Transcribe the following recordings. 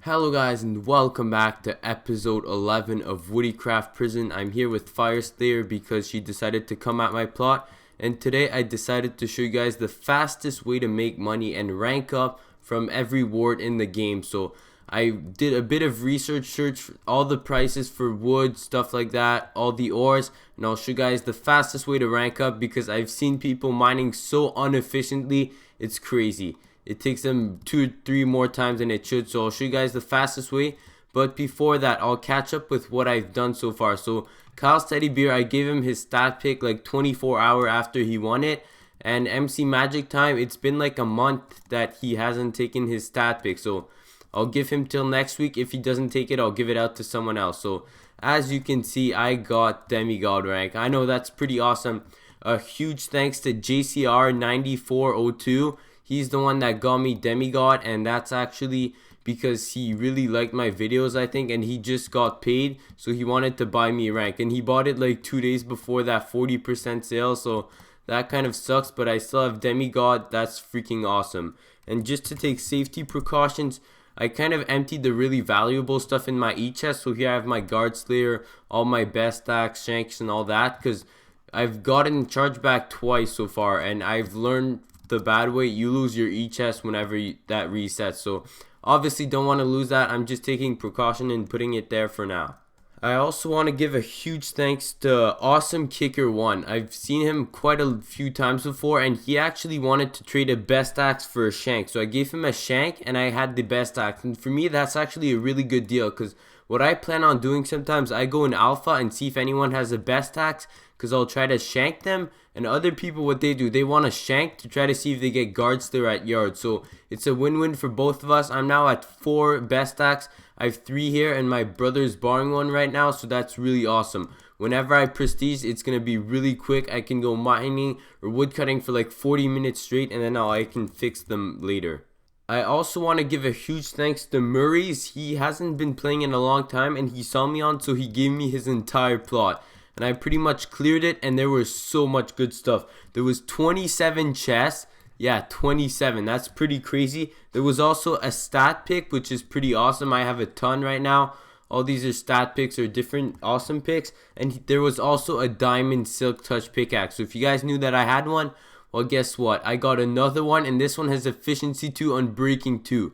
Hello guys and welcome back to episode 11 of Woodycraft Prison. I'm here with Fire Slayer because she decided to come at my plot, and today I decided to show you guys the fastest way to make money and rank up from every ward in the game. So I did a bit of research, search all the prices for wood, stuff like that, all the ores, and I'll show you guys the fastest way to rank up because I've seen people mining so inefficiently, it's crazy. It takes them 2 or 3 more times than it should, so I'll show you guys the fastest way. But before that, I'll catch up with what I've done so far. So Kyle's Teddy Bear, I gave him his stat pick like 24 hours after he won it. And MC Magic Time, it's been like a month that he hasn't taken his stat pick. So I'll give him till next week. If he doesn't take it, I'll give it out to someone else. So as you can see, I got Demigod rank. I know that's pretty awesome. A huge thanks to JCR9402. He's the one that got me Demigod, and that's actually because he really liked my videos, I think, and he just got paid, so he wanted to buy me rank, and he bought it like 2 days before that 40% sale, so that kind of sucks, but I still have Demigod. That's freaking awesome. And just to take safety precautions, I kind of emptied the really valuable stuff in my e-chest, so here I have my Guard Slayer, all my best axe, shanks, and all that, because I've gotten chargeback twice so far, and I've learned the bad way. You lose your e-chest whenever that resets, so obviously don't want to lose that. I'm just taking precaution and putting it there for now. I also want to give a huge thanks to Awesome Kicker 1. I've seen him quite a few times before, and he actually wanted to trade a best axe for a shank, so I gave him a shank and I had the best axe, and for me that's actually a really good deal, because what I plan on doing sometimes, I go in alpha and see if anyone has a best axe, because I'll try to shank them, and other people, what they do, they want to shank to try to see if they get Guard Slayer at yard. So it's a win-win for both of us. I'm now at 4 best axe. I have 3 here, and my brother's borrowing one right now, so that's really awesome. Whenever I prestige, it's going to be really quick. I can go mining or woodcutting for like 40 minutes straight, and then I can fix them later. I also want to give a huge thanks to Murray's. He hasn't been playing in a long time, and he saw me on, so he gave me his entire plot. And I pretty much cleared it, and there was so much good stuff. There was 27 chests. Yeah, 27. That's pretty crazy. There was also a stat pick, which is pretty awesome. I have a ton right now. All these are stat picks or different awesome picks. And there was also a diamond silk touch pickaxe. So if you guys knew that I had one, well, guess what? I got another one, and this one has efficiency 2 on breaking 2.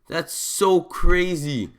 That's so crazy.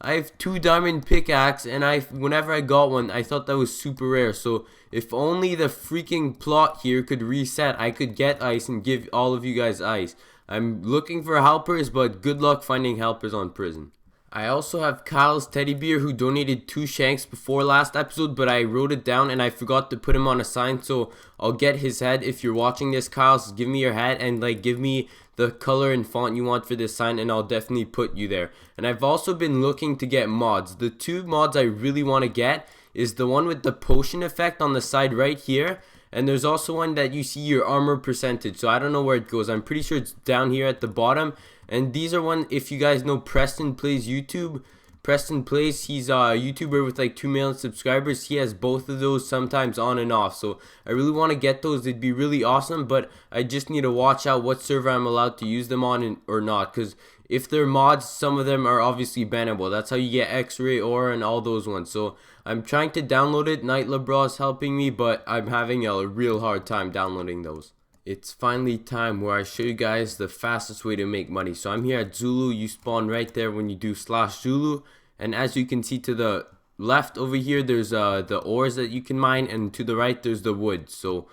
I have 2 diamond pickaxe, and whenever I got one, I thought that was super rare. So if only the freaking plot here could reset, I could get ice and give all of you guys ice. I'm looking for helpers, but good luck finding helpers on prison. I also have Kyle's Teddy Bear, who donated 2 shanks before last episode, but I wrote it down and I forgot to put him on a sign, so I'll get his head. If you're watching this, Kyle, give me your head and like give me the color and font you want for this sign, and I'll definitely put you there. And I've also been looking to get mods. The 2 mods I really want to get is the one with the potion effect on the side right here, and there's also one that you see your armor percentage. So I don't know where it goes. I'm pretty sure it's down here at the bottom. And these are one, if you guys know Preston Plays YouTube. Preston Plays, he's a YouTuber with like 2 million subscribers. He has both of those sometimes on and off. So I really want to get those. It'd be really awesome, but I just need to watch out what server I'm allowed to use them on or not. Because if they're mods, some of them are obviously bannable. That's how you get X-Ray Aura and all those ones. So I'm trying to download it. Night LeBron is helping me, but I'm having a real hard time downloading those. It's finally time where I show you guys the fastest way to make money. So I'm here at Zulu. You spawn right there when you do /Zulu, and as you can see to the left over here, there's the ores that you can mine, and to the right there's the wood. So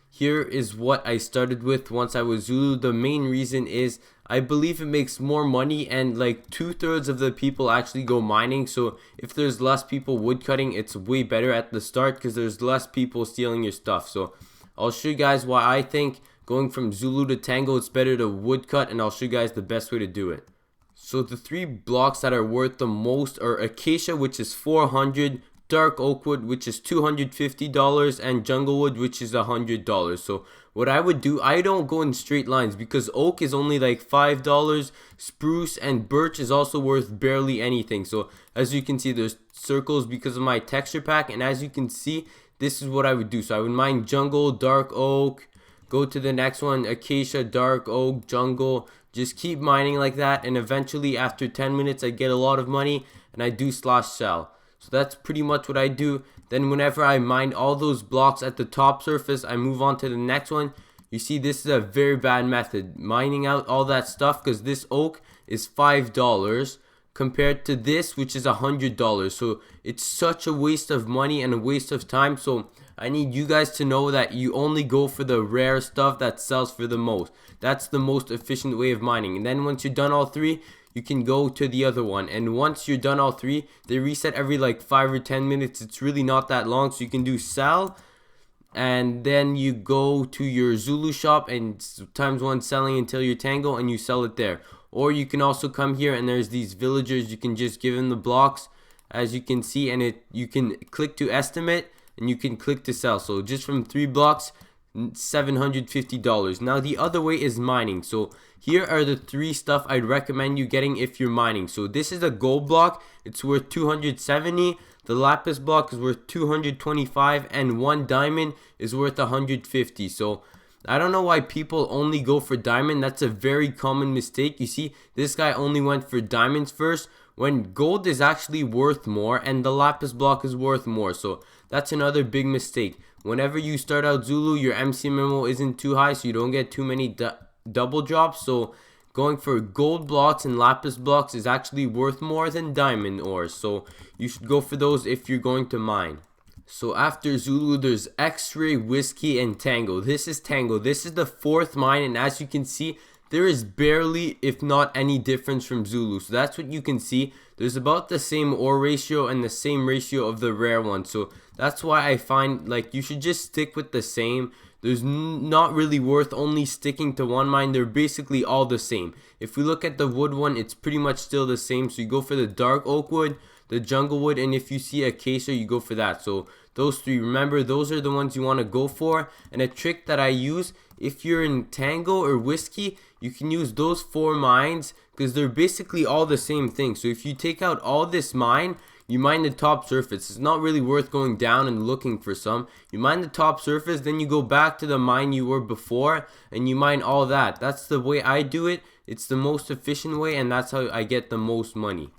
here is what I started with once I was Zulu. The main reason is I believe it makes more money, and like 2/3 of the people actually go mining. So if there's less people woodcutting, it's way better at the start because there's less people stealing your stuff. So I'll show you guys why I think going from Zulu to Tango, it's better to woodcut, and I'll show you guys the best way to do it. So the 3 blocks that are worth the most are Acacia, which is 400, Dark Oakwood, which is $250, and Junglewood, which is $100. So what I would do, I don't go in straight lines because Oak is only like $5, Spruce and Birch is also worth barely anything. So as you can see, there's circles because of my texture pack, and as you can see, this is what I would do. So I would mine Jungle, Dark Oak, go to the next one, Acacia, Dark Oak, Jungle, just keep mining like that, and eventually after 10 minutes I get a lot of money and I do slash sell. So that's pretty much what I do. Then whenever I mine all those blocks at the top surface, I move on to the next one. You see, this is a very bad method, mining out all that stuff, because this oak is $5 compared to this, which is $100. So it's such a waste of money and a waste of time. So I need you guys to know that you only go for the rare stuff that sells for the most. That's the most efficient way of mining. And then once you're done all three, you can go to the other one. And once you're done all three, they reset every like 5 or 10 minutes. It's really not that long. So you can do sell, and then you go to your Zulu shop and ×1 selling until your tango, and you sell it there. Or you can also come here and there's these villagers. You can just give them the blocks, as you can see, and you can click to estimate and you can click to sell. So just from 3 blocks, $750. Now the other way is mining. So here are the 3 stuff I'd recommend you getting if you're mining. So this is a gold block, it's worth 270. The lapis block is worth 225, and 1 diamond is worth 150. So I don't know why people only go for diamond. That's a very common mistake. You see, this guy only went for diamonds first, when gold is actually worth more and the lapis block is worth more. So that's another big mistake. Whenever you start out Zulu, your MC memo isn't too high, so you don't get too many double drops. So going for gold blocks and lapis blocks is actually worth more than diamond ores. So you should go for those if you're going to mine. So after Zulu, there's X-Ray, Whiskey, and Tango. This is Tango. This is the 4th mine, and as you can see, there is barely, if not any, difference from Zulu. So that's what you can see. There's about the same ore ratio and the same ratio of the rare one. So that's why I find like you should just stick with the same. There's not really worth only sticking to one mine. They're basically all the same. If we look at the wood one, it's pretty much still the same. So you go for the dark oak wood, the jungle wood, and if you see acacia, you go for that. So those 3, remember, those are the ones you want to go for. And a trick that I use, if you're in Tango or Whiskey, you can use those 4 mines because they're basically all the same thing. So if you take out all this mine, you mine the top surface. It's not really worth going down and looking for some. You mine the top surface, then you go back to the mine you were before and you mine all that. That's the way I do it. It's the most efficient way, and that's how I get the most money.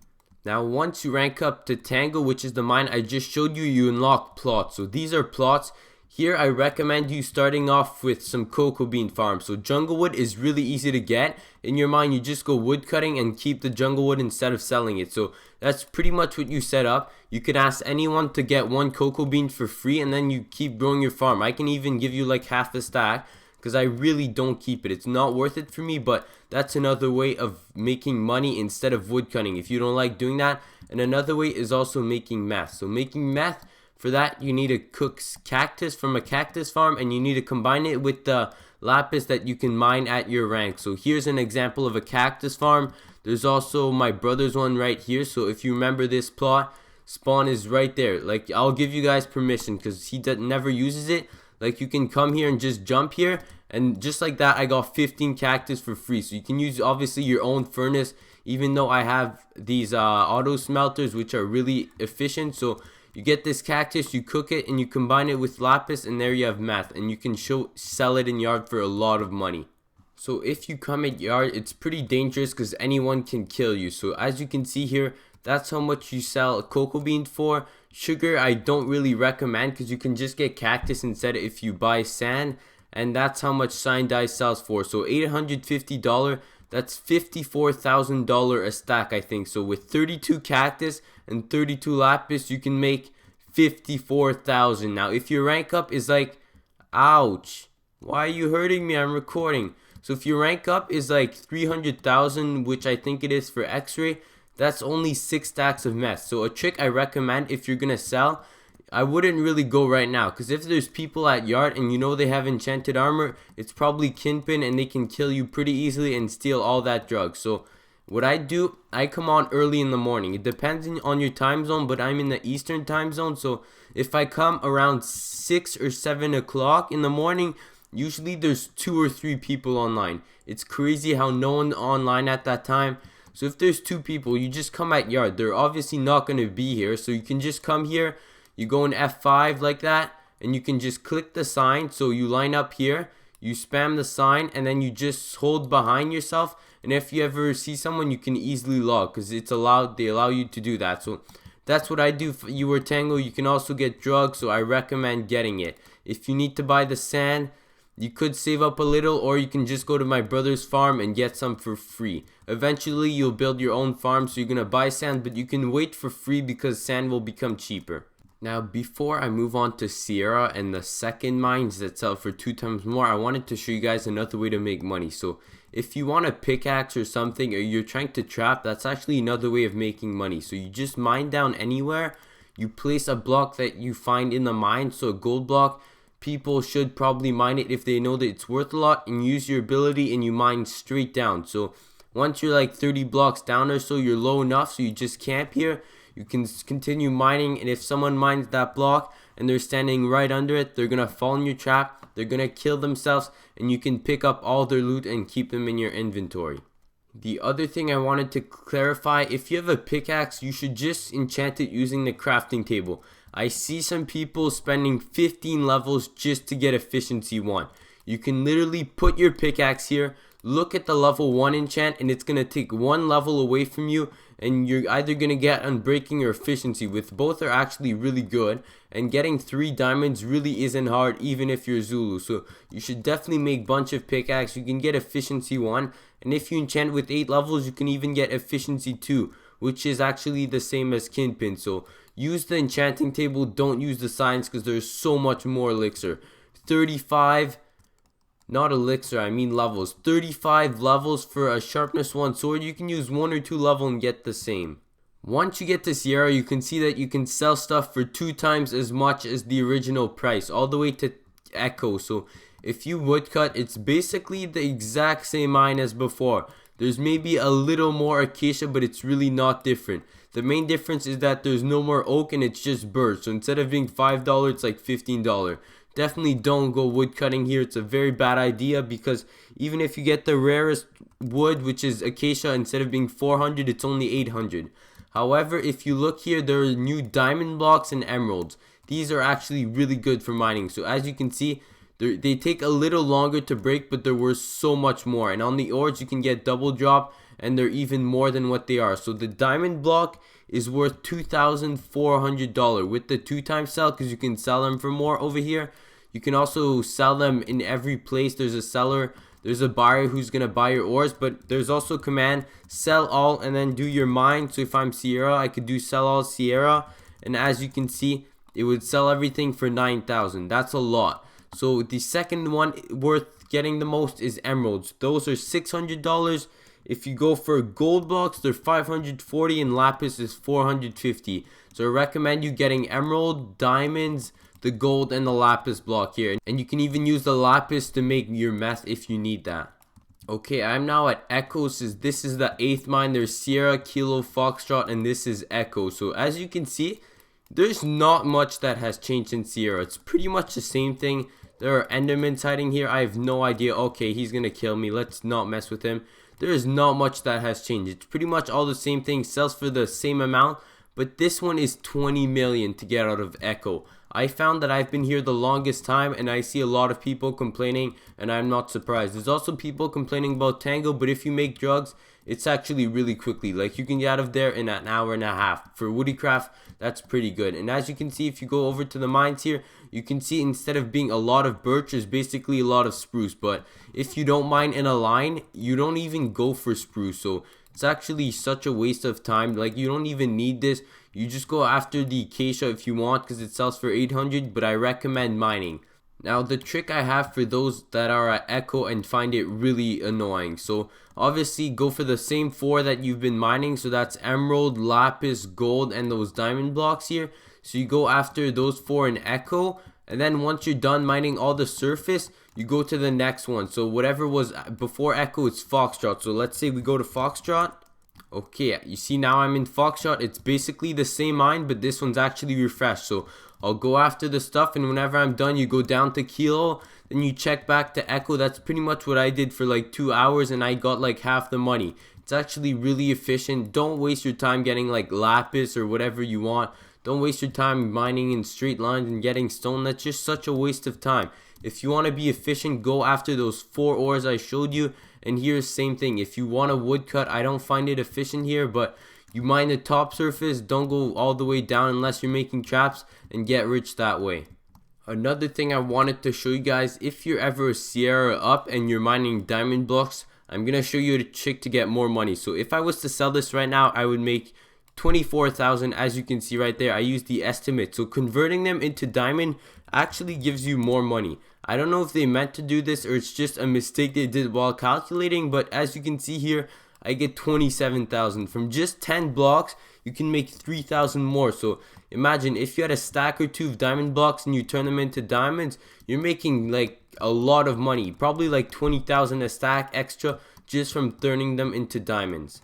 Now once you rank up to Tango, which is the mine I just showed you, you unlock plots. So these are plots. Here I recommend you starting off with some cocoa bean farms. So jungle wood is really easy to get. In your mine, you just go wood cutting and keep the jungle wood instead of selling it. So that's pretty much what you set up. You can ask anyone to get 1 cocoa bean for free, and then you keep growing your farm. I can even give you like half a stack, because I really don't keep it. It's not worth it for me, but that's another way of making money instead of wood cutting if you don't like doing that. And another way is also making meth. So making meth, for that you need to cook cactus from a cactus farm, and you need to combine it with the lapis that you can mine at your rank. So here's an example of a cactus farm. There's also my brother's one right here. So if you remember this plot, spawn is right there. Like, I'll give you guys permission because he never uses it. Like, you can come here and just jump here, and just like that I got 15 cactus for free. So you can use obviously your own furnace, even though I have these auto smelters which are really efficient. So you get this cactus, you cook it, and you combine it with lapis, and there you have meth, and you can sell it in yard for a lot of money. So if you come at yard, it's pretty dangerous because anyone can kill you. So as you can see here, that's how much you sell a cocoa bean for. Sugar I don't really recommend because you can just get cactus instead if you buy sand, and that's how much cyan dye sells for. So $850, that's $54,000 a stack, I think. So with 32 cactus and 32 lapis, you can make 54,000. Now if your rank up is like, ouch, why are you hurting me? I'm recording. So if your rank up is like 300,000, which I think it is for X-ray, that's only 6 stacks of meth. So a trick I recommend if you're gonna sell, I wouldn't really go right now, because if there's people at yard and you know they have enchanted armor, it's probably kinpin and they can kill you pretty easily and steal all that drugs. So what I do, I come on early in the morning. It depends on your time zone, but I'm in the Eastern time zone. So if I come around 6 or 7 o'clock in the morning, usually there's 2 or 3 people online. It's crazy how no one's online at that time. So if there's 2 people, you just come at yard. They're obviously not going to be here. So you can just come here. You go in F5 like that, and you can just click the sign. So you line up here, you spam the sign, and then you just hold behind yourself, and if you ever see someone, you can easily log because it's allowed. They allow you to do that. So that's what I do. If you were Tango, you can also get drugs, so I recommend getting it. If you need to buy the sand, you could save up a little, or you can just go to my brother's farm and get some for free. Eventually you'll build your own farm, so you're gonna buy sand, but you can wait for free because sand will become cheaper. Now before I move on to Sierra and the second mines that sell for 2 times more, I wanted to show you guys another way to make money. So if you want a pickaxe or something, or you're trying to trap, that's actually another way of making money. So you just mine down anywhere, you place a block that you find in the mine, so a gold block. People should probably mine it if they know that it's worth a lot, and use your ability and you mine straight down. So once you're like 30 blocks down or so, you're low enough so you just camp here. You can continue mining, and if someone mines that block and they're standing right under it, they're gonna fall in your trap, they're gonna kill themselves, and you can pick up all their loot and keep them in your inventory. The other thing I wanted to clarify, if you have a pickaxe, you should just enchant it using the crafting table. I see some people spending 15 levels just to get efficiency 1. You can literally put your pickaxe here, look at the level 1 enchant, and it's going to take 1 level away from you, and you're either going to get unbreaking or efficiency, with both are actually really good, and getting 3 diamonds really isn't hard even if you're Zulu. So you should definitely make bunch of pickaxe. You can get efficiency 1, and if you enchant with 8 levels, you can even get efficiency 2, which is actually the same as Kingpin. So use the enchanting table, don't use the signs, because there's so much more elixir. 35, not elixir, I mean levels. 35 levels for a sharpness 1 sword. You can use 1 or 2 level and get the same. Once you get to Sierra, you can see that you can sell stuff for 2 times as much as the original price, all the way to Echo. So if you woodcut, it's basically the exact same mine as before. There's maybe a little more acacia, but it's really not different. The main difference is that there's no more oak and it's just birch. So instead of being $5, it's like $15. Definitely don't go wood cutting here. It's a very bad idea, because even if you get the rarest wood, which is acacia, instead of being 400, it's only 800. However, if you look here, there are new diamond blocks and emeralds. These are actually really good for mining. So as you can see, they take a little longer to break, but they're worth so much more. And on the ores, you can get double drop, and they're even more than what they are. So the diamond block is worth $2,400 with the 2 times sell, because you can sell them for more over here. You can also sell them in every place. There's a seller, there's a buyer who's gonna buy your ores, but there's also command sell all and then do your mine. So if I'm Sierra, I could do sell all Sierra, and as you can see, it would sell everything for 9,000. That's a lot. So the second one worth getting the most is emeralds. Those are $600. If you go for gold blocks, they're $540, and lapis is $450. So I recommend you getting emerald, diamonds, the gold, and the lapis block here. And you can even use the lapis to make your meth if you need that. Okay, I'm now at Echo. This is the 8th mine. There's Sierra, Kilo, Foxtrot, and this is Echo. So as you can see, there's not much that has changed in Sierra. It's pretty much the same thing. There are endermans hiding here. I have no idea. Okay, he's gonna kill me. Let's not mess with him. There is not much that has changed. It's pretty much all the same thing. Sells for the same amount, but this one is 20 million to get out of Echo. I found that I've been here the longest time, and I see a lot of people complaining, and I'm not surprised. There's also people complaining about Tango, but if you make drugs, it's actually really quickly. Like, you can get out of there in an hour and a half. For Woodycraft, that's pretty good. And as you can see, if you go over to the mines here, you can see instead of being a lot of birch, there's basically a lot of spruce. But if you don't mine in a line, you don't even go for spruce. So it's actually such a waste of time. Like, you don't even need this. You just go after the acacia if you want, because it sells for 800, but I recommend mining. Now, the trick I have for those that are at Echo and find it really annoying. So obviously go for the same 4 that you've been mining. So that's emerald, lapis, gold, and those diamond blocks here. So you go after those 4 in Echo, and then once you're done mining all the surface, you go to the next one. So whatever was before Echo, it's Foxtrot. So let's say we go to Foxtrot. Okay, you see now I'm in Foxtrot. It's basically the same mine, but this one's actually refreshed. So I'll go after the stuff, and whenever I'm done, you go down to Kilo, then you check back to Echo. That's pretty much what I did for like 2 hours, and I got like half the money. It's actually really efficient. Don't waste your time getting like lapis or whatever you want. Don't waste your time mining in straight lines and getting stone. That's just such a waste of time. If you want to be efficient, go after those 4 ores I showed you, And here's same thing. If you want a woodcut, I don't find it efficient here, but you mine the top surface, don't go all the way down unless you're making traps, and get rich that way. Another thing I wanted to show you guys, if you're ever a Sierra up and you're mining diamond blocks, I'm gonna show you a trick to get more money. So if I was to sell this right now, I would make 24,000. As you can see right there, I used the estimate. So converting them into diamond actually gives you more money. I don't know if they meant to do this or it's just a mistake they did while calculating, but as you can see here, I get 27,000. From just 10 blocks, you can make 3,000 more. So imagine if you had a stack or two of diamond blocks and you turn them into diamonds, you're making like a lot of money, probably like 20,000 a stack extra just from turning them into diamonds.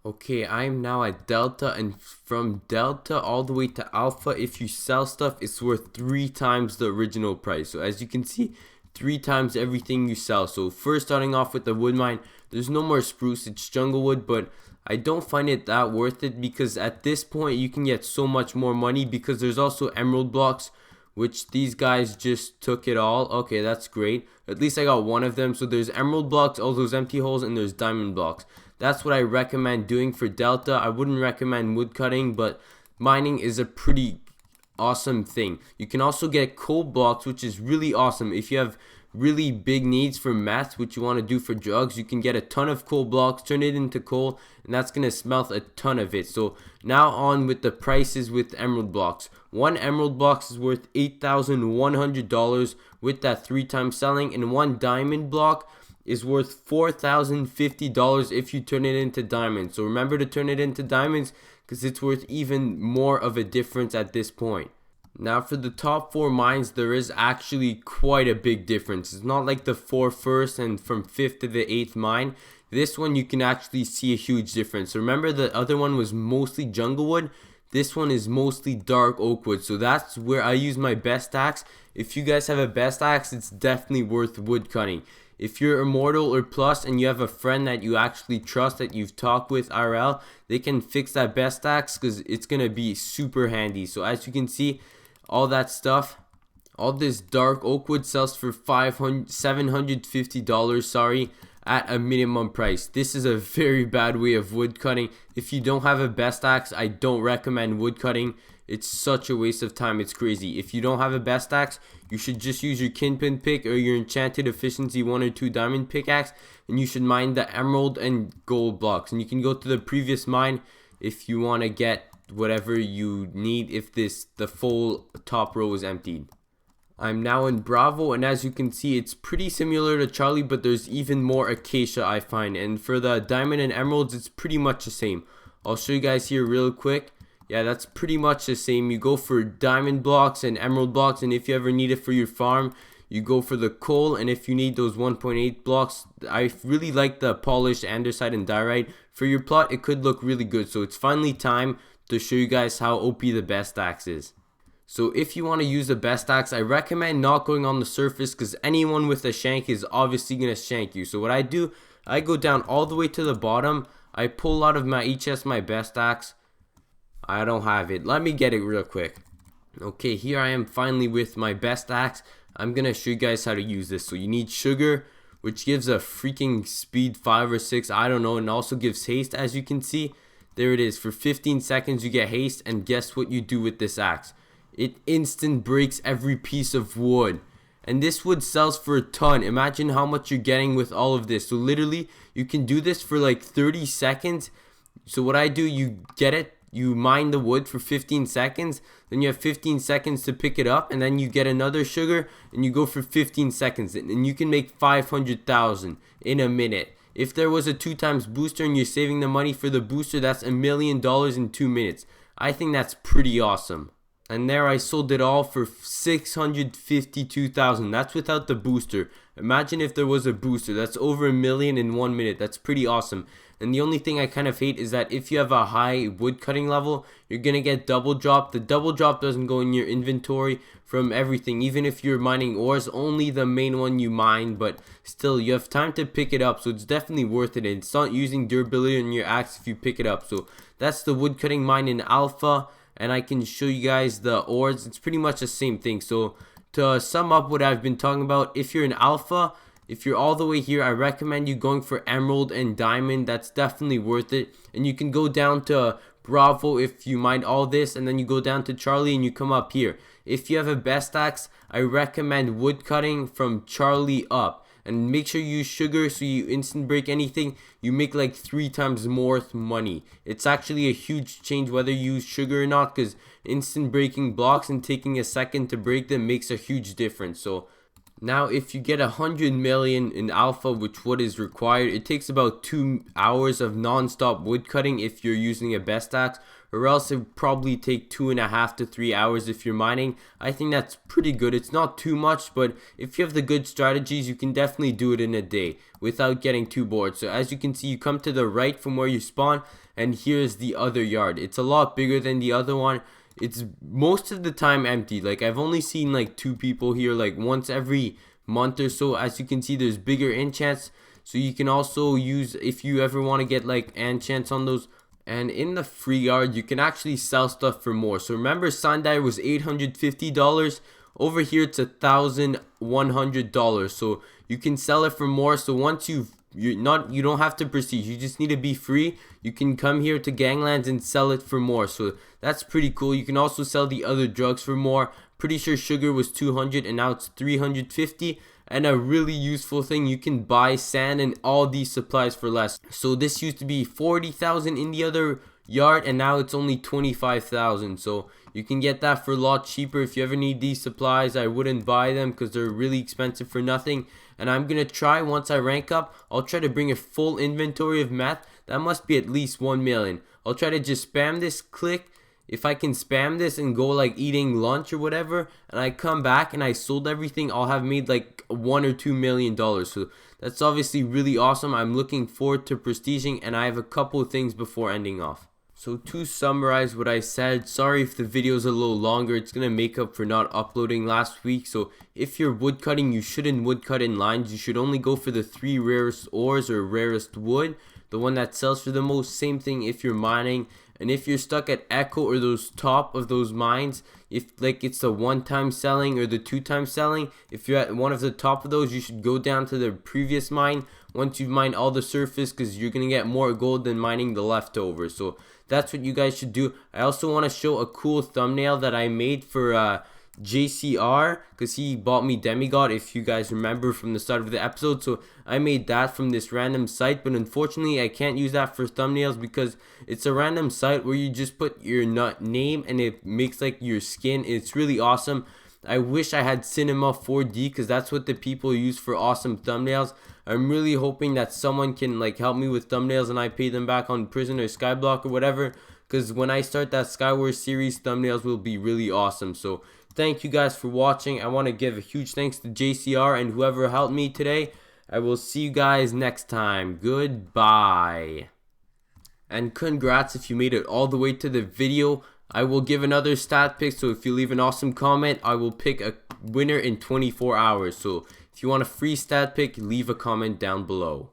Okay, I am now at Delta, and from Delta all the way to Alpha, if you sell stuff, it's worth 3 times the original price. So as you can see, 3 times everything you sell. So first, starting off with the wood mine, there's no more spruce, it's jungle wood, but I don't find it that worth it because at this point you can get so much more money because there's also emerald blocks, which these guys just took it all. Okay, that's great. At least I got one of them. So there's emerald blocks, all those empty holes, and there's diamond blocks. That's what I recommend doing for Delta. I wouldn't recommend wood cutting, but mining is a pretty awesome thing. You can also get coal blocks, which is really awesome. If you have really big needs for meth, which you want to do for drugs, you can get a ton of coal blocks, turn it into coal, and that's going to smelt a ton of it. So now on with the prices with emerald blocks. One emerald box is worth $8,100 with that 3 times selling, and one diamond block is worth $4,050 if you turn it into diamonds. So remember to turn it into diamonds because it's worth even more of a difference at this point. Now for the top 4 mines, there is actually quite a big difference. It's not like the 4 first and from 5th to the 8th mine. This one you can actually see a huge difference. Remember the other one was mostly jungle wood. This one is mostly dark oak wood. So that's where I use my best axe. If you guys have a best axe, it's definitely worth wood cutting. If you're immortal or plus and you have a friend that you actually trust, that you've talked with IRL, they can fix that best axe because it's going to be super handy. So as you can see, all that stuff, all this dark oak wood sells for $750, sorry, at a minimum price. This is a very bad way of wood cutting. If you don't have a best axe, I don't recommend wood cutting. It's such a waste of time, it's crazy. If you don't have a best axe, you should just use your kinpin pick or your enchanted efficiency 1 or 2 diamond pickaxe, and you should mine the emerald and gold blocks. And you can go to the previous mine if you want to get whatever you need if the full top row is emptied. I'm now in Bravo, and as you can see, it's pretty similar to Charlie, but there's even more acacia I find. And for the diamond and emeralds, it's pretty much the same. I'll show you guys here real quick. Yeah, that's pretty much the same. You go for diamond blocks and emerald blocks, and if you ever need it for your farm, you go for the coal. And if you need those 1.8 blocks, I really like the polished andesite and diorite. For your plot, it could look really good. So it's finally time to show you guys how OP the best axe is. So if you want to use the best axe, I recommend not going on the surface because anyone with a shank is obviously going to shank you. So what I do, I go down all the way to the bottom. I pull out of my chest my best axe. I don't have it. Let me get it real quick. Okay, here I am finally with my best axe. I'm going to show you guys how to use this. So you need sugar, which gives a freaking speed 5 or 6. I don't know. And also gives haste, as you can see. There it is. For 15 seconds you get haste, and guess what you do with this axe? It instant breaks every piece of wood. And this wood sells for a ton. Imagine how much you're getting with all of this. So literally you can do this for like 30 seconds. So what I do, you get it, you mine the wood for 15 seconds, then you have 15 seconds to pick it up, and then you get another sugar and you go for 15 seconds, and you can make 500,000 in a minute. If there was a 2 times booster and you're saving the money for the booster, that's $1 million in 2 minutes. I think that's pretty awesome. And there I sold it all for 652,000. That's without the booster. Imagine if there was a booster. That's over $1 million in 1 minute. That's pretty awesome. And the only thing I kind of hate is that if you have a high wood cutting level, you're going to get double drop. The double drop doesn't go in your inventory from everything. Even if you're mining ores, only the main one you mine, but still you have time to pick it up. So it's definitely worth it. And it's not using durability on your axe if you pick it up. So that's the wood cutting mine in alpha. And I can show you guys the ores. It's pretty much the same thing. So to sum up what I've been talking about, if you're in alpha, if you're all the way here, I recommend you going for Emerald and Diamond. That's definitely worth it. And you can go down to Bravo if you mind all this, and then you go down to Charlie and you come up here. If you have a best axe, I recommend wood cutting from Charlie up. And make sure you use sugar so you instant break anything. You make like 3 times more money. It's actually a huge change whether you use sugar or not, because instant breaking blocks and taking a second to break them makes a huge difference. So now if you get 100 million in alpha, which what is required, it takes about 2 hours of non-stop wood cutting if you're using a best axe, or else it would probably take 2.5 to 3 hours if you're mining. I think that's pretty good. It's not too much, but if you have the good strategies, you can definitely do it in a day without getting too bored. So as you can see, you come to the right from where you spawn, and here's the other yard. It's a lot bigger than the other one. It's most of the time empty. Like I've only seen like 2 people here like once every month or so. As you can see, there's bigger enchants, so you can also use if you ever want to get like enchants on those. And in the free yard, you can actually sell stuff for more. So remember, Sundial was $850. Over here, it's $1,100. So you can sell it for more. So once you don't have to prestige, you just need to be free. You can come here to Ganglands and sell it for more. So that's pretty cool. You can also sell the other drugs for more. Pretty sure sugar was 200 and now it's 350. And a really useful thing, you can buy sand and all these supplies for less. So this used to be 40,000 in the other yard, and now it's only 25,000. So you can get that for a lot cheaper. If you ever need these supplies, I wouldn't buy them because they're really expensive for nothing. And I'm gonna try, once I rank up, I'll try to bring a full inventory of meth. That must be at least 1 million. I'll try to just spam this, click. If I can spam this and go like eating lunch or whatever, and I come back and I sold everything, I'll have made like $1 or $2 million. So that's obviously really awesome. I'm looking forward to prestiging, and I have a couple of things before ending off. So to summarize what I said, sorry if the video is a little longer. It's gonna make up for not uploading last week. So if you're woodcutting, you shouldn't woodcut in lines. You should only go for the 3 rarest ores or rarest wood, the one that sells for the most. Same thing if you're mining. And if you're stuck at Echo or those top of those mines, if like it's the 1-time selling or the 2-time selling, if you're at one of the top of those, you should go down to the previous mine once you've mined all the surface, because you're gonna get more gold than mining the leftovers. So that's what you guys should do. I also want to show a cool thumbnail that I made for JCR, because he bought me Demigod, if you guys remember from the start of the episode. So I made that from this random site, but unfortunately I can't use that for thumbnails because it's a random site where you just put your name and it makes like your skin. It's really awesome. I wish I had Cinema 4D because that's what the people use for awesome thumbnails. I'm really hoping that someone can like help me with thumbnails and I pay them back on Prison or Skyblock or whatever, because when I start that Skywars series, thumbnails will be really awesome. So thank you guys for watching. I want to give a huge thanks to JCR and whoever helped me today. I will see you guys next time. Goodbye. And congrats if you made it all the way to the video. I will give another stat pick, so if you leave an awesome comment, I will pick a winner in 24 hours. So if you want a free stat pick, leave a comment down below.